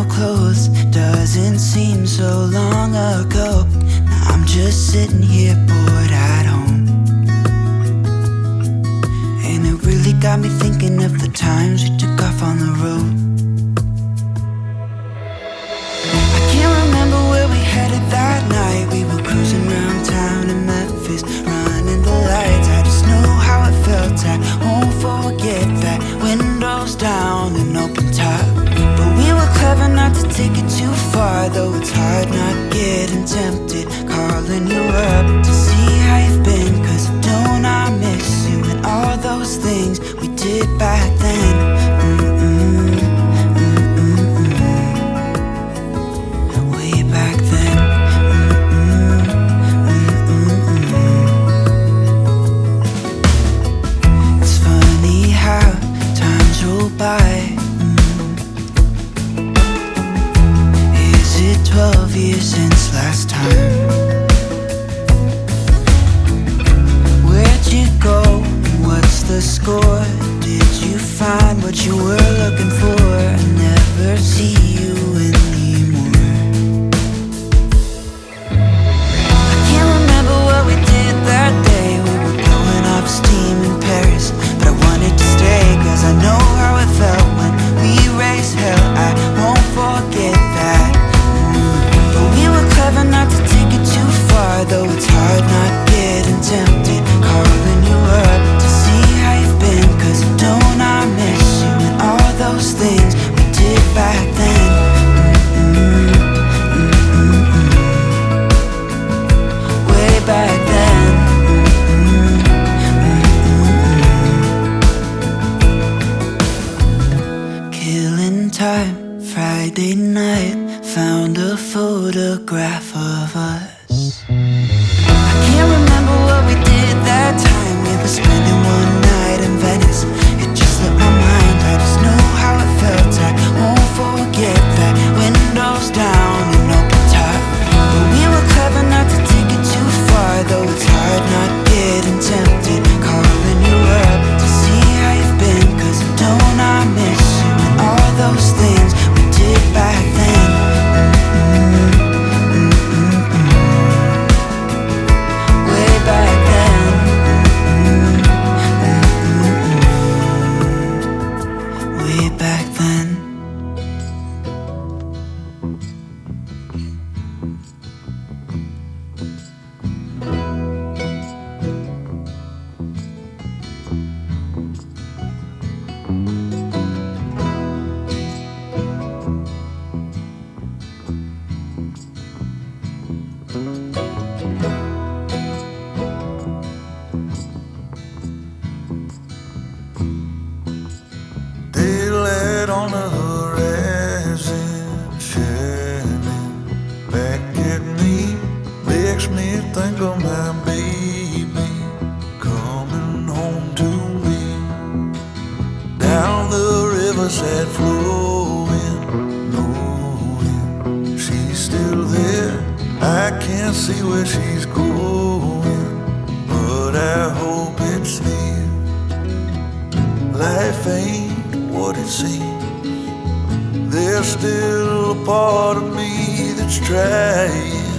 no clothes. Doesn't seem so long ago. Now I'm just sitting here bored at home, and it really got me thinking of the times we took off on the road. I can't remember where we headed that night. We were cruising around town in Memphis, running the lights. I just know how it felt. I won't forget that. Windows down and open top. But we were clever not to take it too far, though it's hard not getting tempted. Calling you up to see how you've been, 'cause don't I miss you and all those things we did back then. Way back then. It's funny how times roll by. Is it 12 years since last time? Where'd you go? What's the score? Did you find what you were looking for? I never see you anymore. I can't remember what we did that day. We were blowing off steam in Paris, but I wanted to stay, 'cause I know how it felt when we raised hell. I won't forget that. But we were clever not to take it too far, though it's hard not getting tempted. Calling you up to see how you've been, 'cause don't I miss you and all those things we did back then. Way back then. Killing time, Friday night, found a photograph of us. I can't remember what we did that time. We were spending one night in Venice. It just slipped my mind. I just know how it felt. I won't forget that. Windows down and open top. But we were clever not to take it too far, though it's hard not getting tempted. Calling you up to see how you've been, 'cause don't I miss you and all those things we did back then. Way back then. Way back then. Daylight on the horizon, shining back at me, makes me think of my baby coming home to me. Down the riverside flowing, knowing she's still there. I can't see where she's going, but I hope it's near. Life ain't what it seems. There's still a part of me that's trying